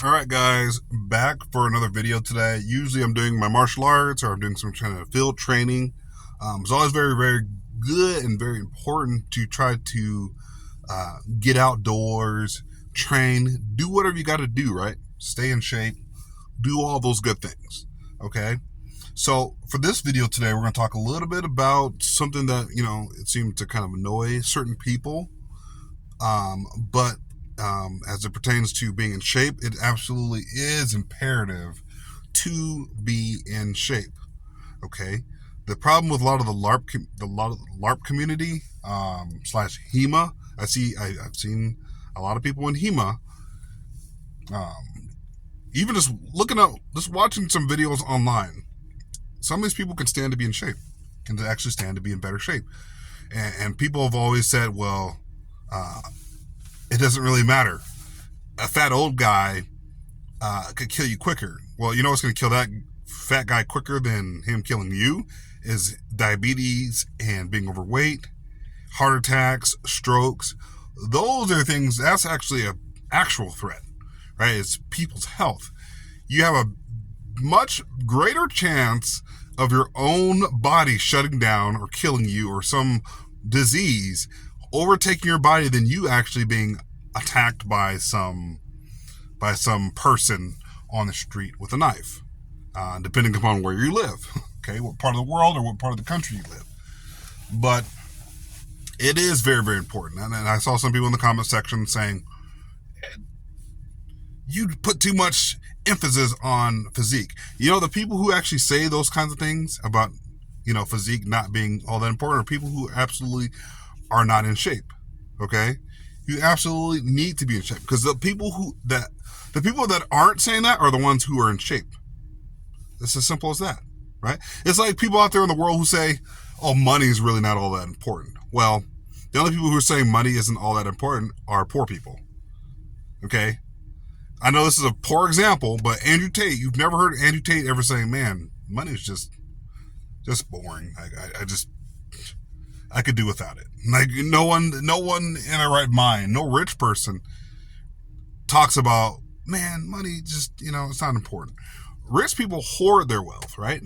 All right, guys, back for another video today. Usually I'm doing my martial arts or I'm doing some kind of field training. It's always very, very good and very important to try to get outdoors, train, do whatever you got to do, right? Stay in shape, do all those good things, okay? So for this video today, we're going to talk a little bit about something that, it seemed to kind of annoy certain people. But as it pertains to being in shape, it absolutely is imperative to be in shape. Okay. The problem with a lot of the LARP community slash HEMA, I've seen a lot of people in HEMA. Even just watching some videos online. Some of these people can stand to be in shape, can actually stand to be in better shape, and people have always said, well, it doesn't really matter. A fat old guy could kill you quicker. Well, you know what's going to kill that fat guy quicker than him killing you is diabetes and being overweight, heart attacks, strokes. Those are things, that's actually an actual threat, right? It's people's health. You have a much greater chance of your own body shutting down or killing you or some disease overtaking your body than you actually being attacked by some person on the street with a knife, depending upon where you live. Okay, what part of the world or what part of the country you live. But it is very, very important. And I saw some people in the comment section saying, you put too much emphasis on physique. The people who actually say those kinds of things about, physique not being all that important are people who absolutely are not in shape. Okay, you absolutely need to be in shape, because the people that aren't saying that are the ones who are in shape. It's as simple as that, right? It's like people out there in the world who say, "Oh, money is really not all that important." Well, the only people who are saying money isn't all that important are poor people. Okay, I know this is a poor example, but Andrew Tate. You've never heard Andrew Tate ever saying, "Man, money is just boring. I could do without it." Like no one in their right mind, no rich person talks about, man, money just, it's not important. Rich people hoard their wealth, right?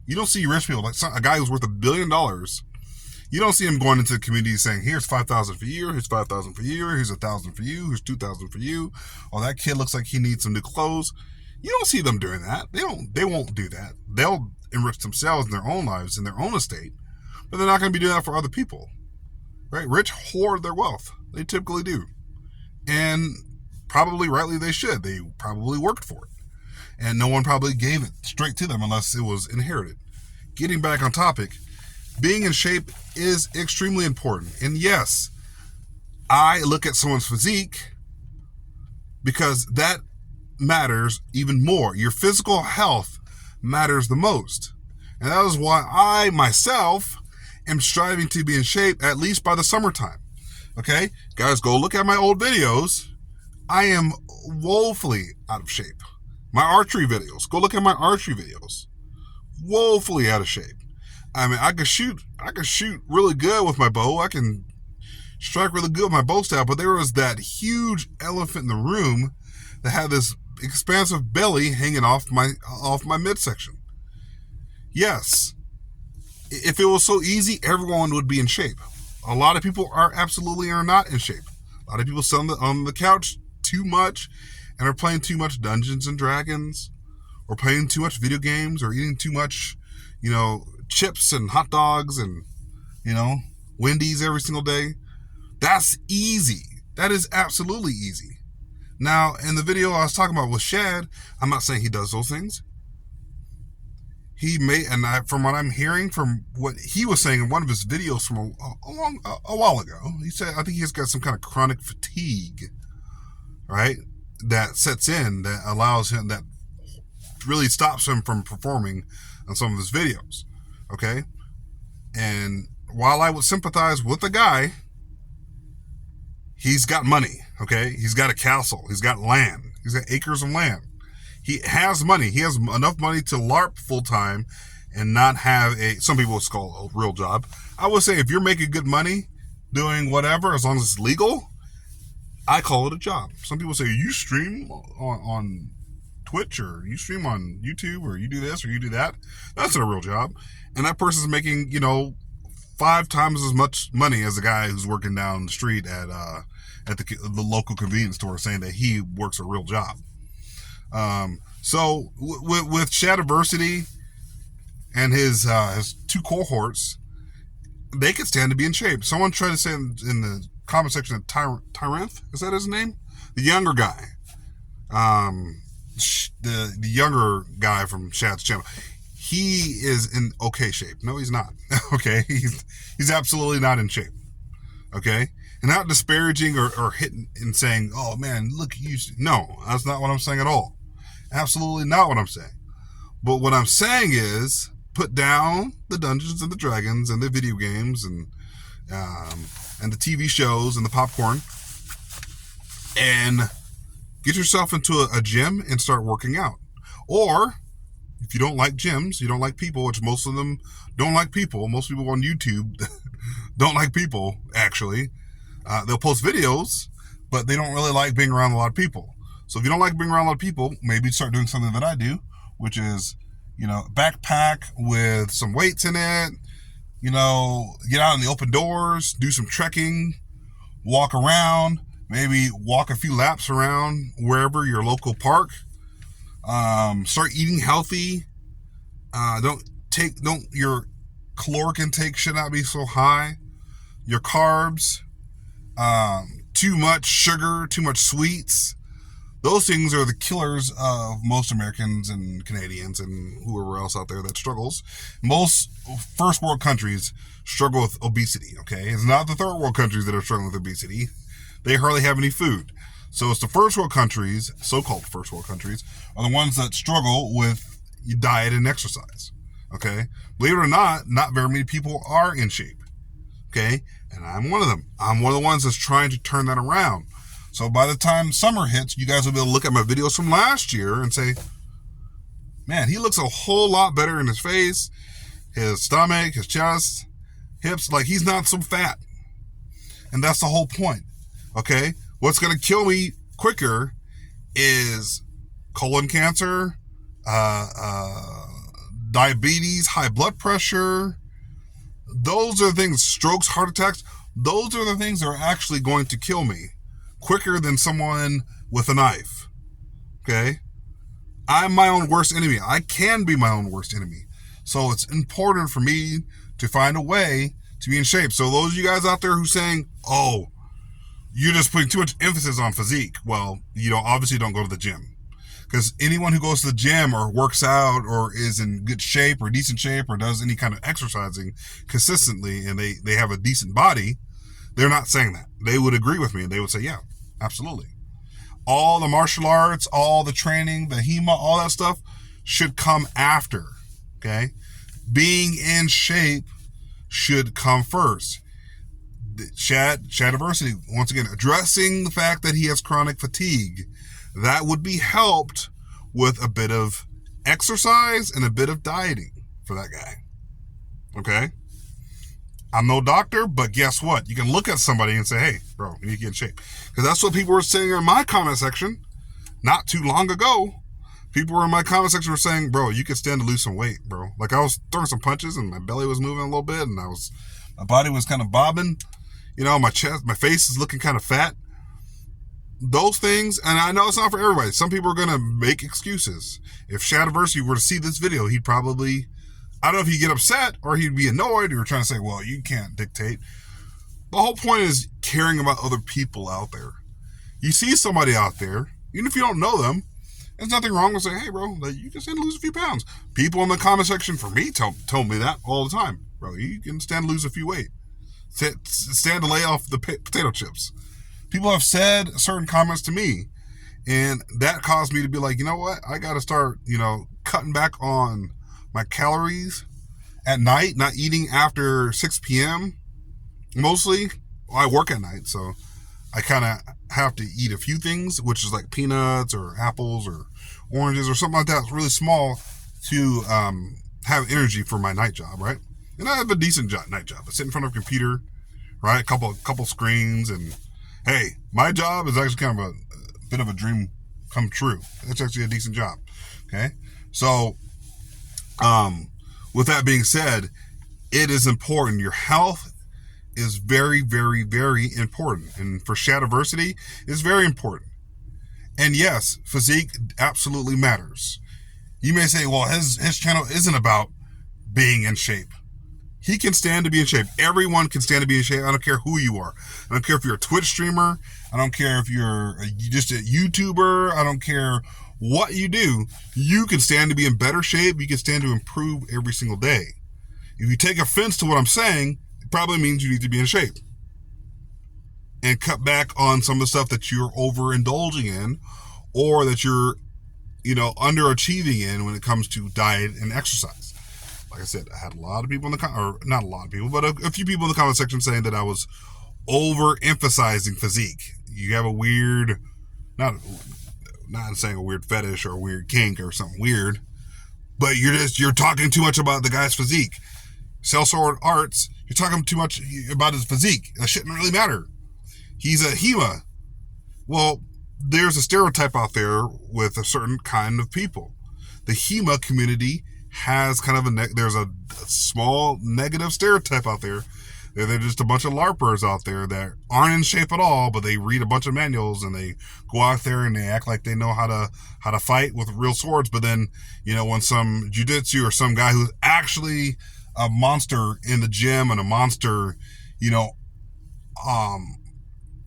You don't see rich people, like a guy who's worth $1 billion. You don't see him going into the community saying, here's 5,000 for you, here's 5,000 for you, here's 1,000 for you, here's 2,000 for you. Oh, that kid looks like he needs some new clothes. You don't see them doing that. They won't do that. They'll enrich themselves in their own lives, in their own estate, but they're not going to be doing that for other people, right? Rich hoard their wealth. They typically do. And probably rightly they should. They probably worked for it. And no one probably gave it straight to them unless it was inherited. Getting back on topic, being in shape is extremely important. And yes, I look at someone's physique because that matters even more. Your physical health matters the most. And that is why I myself am striving to be in shape at least by the summertime. Okay? Guys, go look at my old videos. I am woefully out of shape. My archery videos. Go look at my archery videos. Woefully out of shape. I mean, I could shoot really good with my bow. I can strike really good with my bow style, but there was that huge elephant in the room that had this expansive belly hanging off my midsection. Yes, if it was so easy, everyone would be in shape. A lot of people are not in shape. A lot of people sit on the couch too much and are playing too much Dungeons and Dragons, or playing too much video games, or eating too much, chips and hot dogs and, Wendy's every single day. That's easy. That is absolutely easy. Now, in the video I was talking about with Shad, I'm not saying he does those things. He may, from what I'm hearing, from what he was saying in one of his videos from a while ago, he said, I think he's got some kind of chronic fatigue, right? That sets in, that allows him, that really stops him from performing on some of his videos. Okay. And while I would sympathize with the guy, he's got money. Okay. He's got a castle. He's got land. He's got acres of land. He has money. He has enough money to LARP full time and not have some people would call a real job. I would say if you're making good money doing whatever, as long as it's legal, I call it a job. Some people say, you stream on Twitch, or you stream on YouTube, or you do this or you do that. That's not a real job. And that person's making, 5 times as much money as the guy who's working down the street at the local convenience store, saying that he works a real job. So with Shadiversity and his 2 cohorts, they could stand to be in shape. Someone tried to say in the comment section that Tyranth, is that his name? The younger guy. The younger guy from Shad's channel. He is in okay shape. No, he's not. Okay? He's absolutely not in shape. Okay? And not disparaging or hitting and saying, oh man, look, no, that's not what I'm saying at all. Absolutely not what I'm saying. But what I'm saying is, put down the Dungeons and the Dragons and the video games and the TV shows and the popcorn, and get yourself into a gym and start working out. Or if you don't like gyms, you don't like people, which most of them don't like people. Most people on YouTube don't like people, actually. They'll post videos, but they don't really like being around a lot of people. So if you don't like being around a lot of people, maybe start doing something that I do, which is, backpack with some weights in it, get out in the open doors, do some trekking, walk around, maybe walk a few laps around wherever your local park. Start eating healthy. Your caloric intake should not be so high. Your carbs, too much sugar, too much sweets. Those things are the killers of most Americans and Canadians and whoever else out there that struggles. Most first world countries struggle with obesity, okay? It's not the third world countries that are struggling with obesity. They hardly have any food. So it's the first world countries, so-called first world countries, are the ones that struggle with diet and exercise, okay? Believe it or not very many people are in shape, okay? And I'm one of them. I'm one of the ones that's trying to turn that around. So by the time summer hits, you guys will be able to look at my videos from last year and say, man, he looks a whole lot better in his face, his stomach, his chest, hips. Like, he's not so fat. And that's the whole point. Okay? What's going to kill me quicker is colon cancer, diabetes, high blood pressure. Those are the things, strokes, heart attacks. Those are the things that are actually going to kill me quicker than someone with a knife. Okay? I'm my own worst enemy. I can be my own worst enemy. So it's important for me to find a way to be in shape. So those of you guys out there who saying, oh, you're just putting too much emphasis on physique. Well, obviously don't go to the gym. Because anyone who goes to the gym or works out or is in good shape or decent shape or does any kind of exercising consistently and they have a decent body, they're not saying that. They would agree with me and they would say, yeah, absolutely. All the martial arts, all the training, the HEMA, all that stuff should come after, okay? Being in shape should come first. Shadiversity, once again, addressing the fact that he has chronic fatigue. That would be helped with a bit of exercise and a bit of dieting for that guy, okay? I'm no doctor, but guess what? You can look at somebody and say, hey, bro, you need to get in shape. Because that's what people were saying in my comment section not too long ago. People were in my comment section were saying, bro, you could stand to lose some weight, bro. Like, I was throwing some punches and my belly was moving a little bit and my body was kind of bobbing. My chest, my face is looking kind of fat. Those things, and I know it's not for everybody. Some people are going to make excuses. If Shadiversity were to see this video, he'd probably, I don't know if he'd get upset or he'd be annoyed or trying to say, well, you can't dictate. The whole point is caring about other people out there. You see somebody out there, even if you don't know them, there's nothing wrong with saying, hey, bro, you can stand to lose a few pounds. People in the comment section for me told me that all the time. Bro, you can stand to lose a few weight. Stand to lay off the potato chips. People have said certain comments to me, and that caused me to be like, you know what? I got to start, cutting back on my calories at night, not eating after 6 p.m. Mostly, I work at night, so I kind of have to eat a few things, which is like peanuts or apples or oranges or something like that. It's really small to have energy for my night job, right? And I have a decent night job. I sit in front of a computer, right? A couple screens, and Hey, my job is actually kind of a bit of a dream come true. It's actually a decent job. Okay, so with that being said, it is important. Your health is very, very, very important, and for Shadiversity, it's very important. And yes, physique absolutely matters. You may say, well, his channel isn't about being in shape. He can stand to be in shape. Everyone can stand to be in shape. I don't care who you are. I don't care if you're a Twitch streamer. I don't care if you're just a YouTuber. I don't care what you do. You can stand to be in better shape. You can stand to improve every single day. If you take offense to what I'm saying, it probably means you need to be in shape and cut back on some of the stuff that you're overindulging in, or that you're, underachieving in when it comes to diet and exercise. Like I said, I had a lot of people in the or not a lot of people, but a few people in the comment section saying that I was overemphasizing physique. You have a weird, not saying a weird fetish or a weird kink or something weird, but you're talking too much about the guy's physique. Sellsword Arts, you're talking too much about his physique. That shouldn't really matter. He's a HEMA. Well, there's a stereotype out there with a certain kind of people. The HEMA community has kind of there's a small negative stereotype out there. They're just a bunch of LARPers out there that aren't in shape at all, but they read a bunch of manuals and they go out there and they act like they know how to fight with real swords. But then, when some jiu-jitsu or some guy who's actually a monster in the gym and a monster,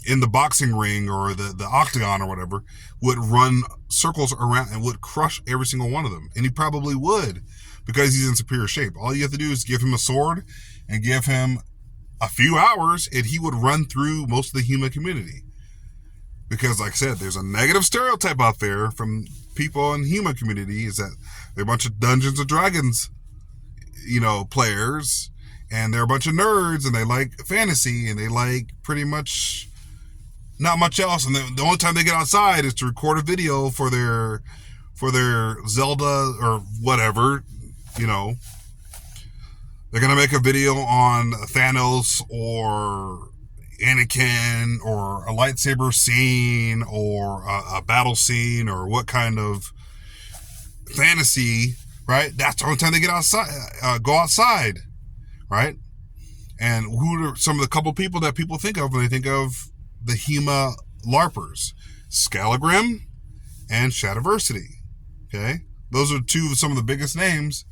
in the boxing ring or the octagon or whatever, would run circles around and would crush every single one of them. And he probably would, because he's in superior shape. All you have to do is give him a sword and give him a few hours, and he would run through most of the HEMA community. Because, like I said, there's a negative stereotype out there from people in HEMA community, is that they're a bunch of Dungeons & Dragons, players, and they're a bunch of nerds, and they like fantasy, and they like pretty much not much else. And the only time they get outside is to record a video for their Zelda or whatever, They're going to make a video on Thanos or Anakin or a lightsaber scene or a battle scene or what kind of fantasy, right? That's the only time they get outside, go outside, right? And who are some of the couple people that people think of when they think of the HEMA LARPers? Scalagrim and Shadiversity, okay? Those are some of the biggest names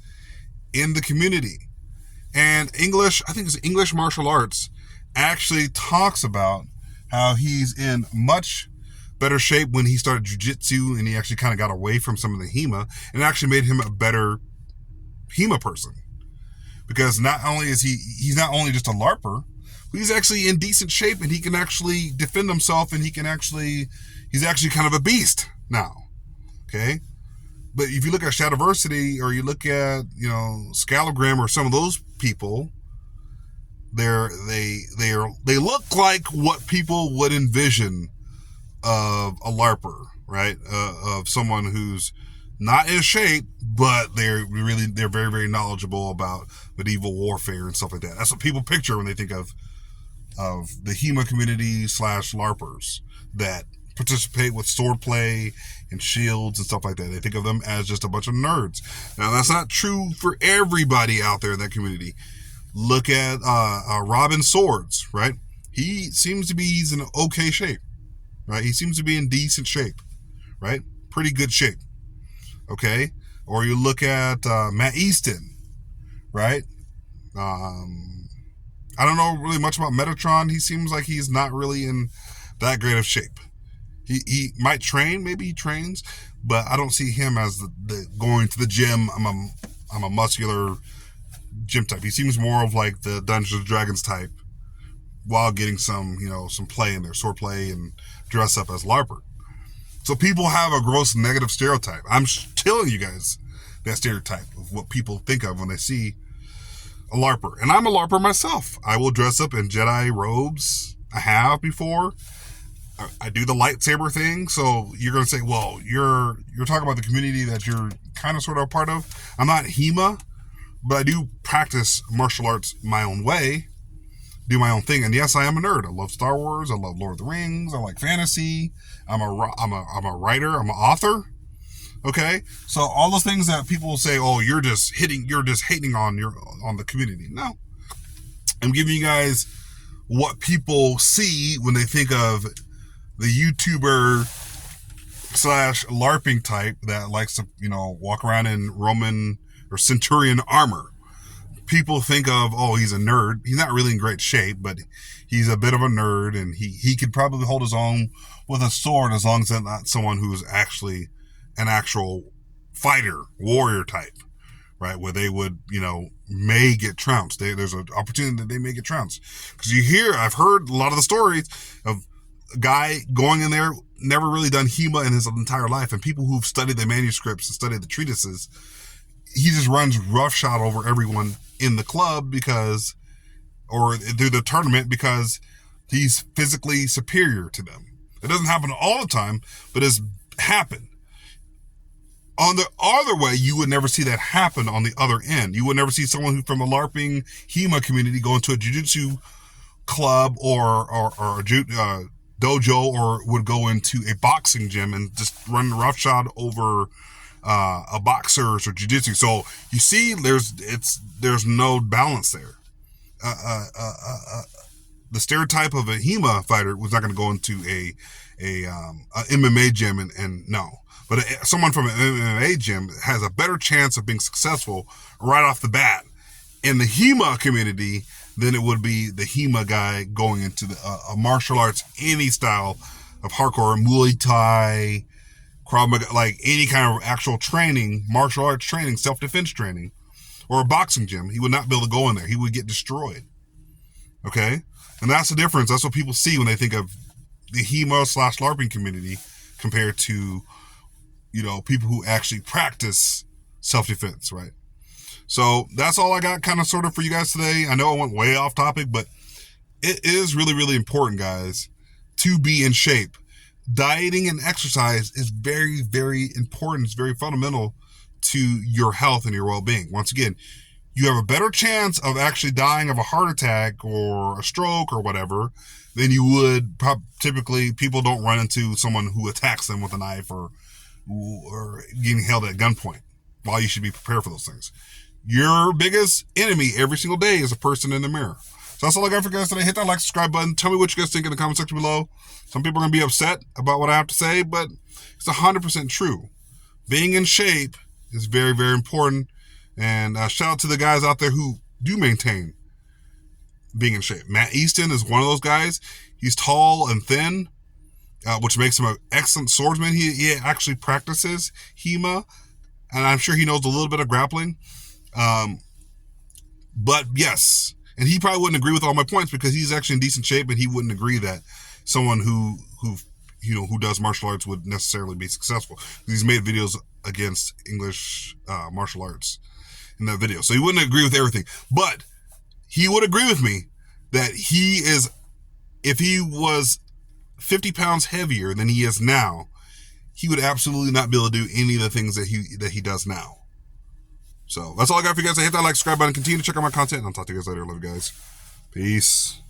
in the community. And I think it's English Martial Arts, actually talks about how he's in much better shape when he started jiu-jitsu, and he actually kind of got away from some of the HEMA, and it actually made him a better HEMA person. Because not only is he's not only just a LARPer, but he's actually in decent shape, and he can actually defend himself, and he's actually kind of a beast now. Okay? But if you look at Shadiversity, or you look at, Scalagrim or some of those people, they look like what people would envision of a LARPer, right? Of someone who's not in shape, but they're very, very knowledgeable about medieval warfare and stuff like that. That's what people picture when they think of the HEMA community / LARPers that participate with swordplay and shields and stuff like that. They think of them as just a bunch of nerds. Now, that's not true for everybody out there in that community. Look at Robin Swords, right? He's in okay shape, right? He seems to be in decent shape, right? Pretty good shape, okay? Or you look at Matt Easton, right? I don't know really much about Metatron. He seems like he's not really in that great of shape. He might train, maybe he trains, but I don't see him as the going to the gym. I'm a muscular gym type. He seems more of like the Dungeons & Dragons type, while getting some play in there, sword play, and dress up as LARPer. So people have a gross negative stereotype. I'm telling you guys that stereotype of what people think of when they see a LARPer. And I'm a LARPer myself. I will dress up in Jedi robes. I have before. I do the lightsaber thing. So you're going to say, well, you're talking about the community that you're kind of sort of a part of. I'm not HEMA, but I do practice martial arts my own way. do my own thing. And yes, I am a nerd. I love Star Wars. I love Lord of the Rings. I like fantasy. I'm a writer. I'm an author. Okay, so all those things that people will say, oh, you're just hating on the community. No, I'm giving you guys what people see when they think of the YouTuber slash LARPing type that likes to, walk around in Roman or Centurion armor. People think of, oh, he's a nerd. He's not really in great shape, but he's a bit of a nerd, and he could probably hold his own with a sword as long as it's not someone who's actually an actual fighter, warrior type, right? Where they would, may get trounced. There's an opportunity that they may get trounced. Because I've heard a lot of the stories of a guy going in there, never really done HEMA in his entire life, and people who've studied the manuscripts and studied the treatises, he just runs roughshod over everyone in the club or through the tournament because he's physically superior to them. It doesn't happen all the time, but it's happened. On the other way, you would never see that happen on the other end. You would never see someone who from the LARPing HEMA community go into a jiu-jitsu club or a dojo, or would go into a boxing gym and just run roughshod over a boxers or jiu-jitsu. So you see, there's no balance there. The stereotype of a HEMA fighter was not going to go into a MMA gym and no. But someone from an MMA gym has a better chance of being successful right off the bat in the HEMA community than it would be the HEMA guy going into a martial arts, any style of hardcore, Muay Thai, Krav Maga, like any kind of actual training, martial arts training, self-defense training, or a boxing gym. He would not be able to go in there. He would get destroyed. Okay? And that's the difference. That's what people see when they think of the HEMA / LARPing community compared to people who actually practice self-defense, right? So that's all I got kind of sort of for you guys today. I know I went way off topic, but it is really, really important, guys, to be in shape. Dieting and exercise is very, very important. It's very fundamental to your health and your well-being. Once again, you have a better chance of actually dying of a heart attack or a stroke or whatever than you would typically. People don't run into someone who attacks them with a knife or getting held at gunpoint, while you should be prepared for those things. Your biggest enemy every single day is a person in the mirror. So that's all I got for you guys today. Hit that like, subscribe button. Tell me what you guys think in the comment section below. Some people are going to be upset about what I have to say, but it's 100% true. Being in shape is very, very important. And shout out to the guys out there who do maintain being in shape. Matt Easton is one of those guys. He's tall and thin, which makes him an excellent swordsman. He actually practices HEMA, and I'm sure he knows a little bit of grappling. But yes, and he probably wouldn't agree with all my points because he's actually in decent shape, and he wouldn't agree that someone who does martial arts would necessarily be successful. He's made videos against English martial arts in that video, so he wouldn't agree with everything. But he would agree with me that if he was 50 pounds heavier than he is now, he would absolutely not be able to do any of the things that he does now. So that's all I got for you guys. Hit that like, subscribe button, continue to check out my content, and I'll talk to you guys later. Love you guys. Peace.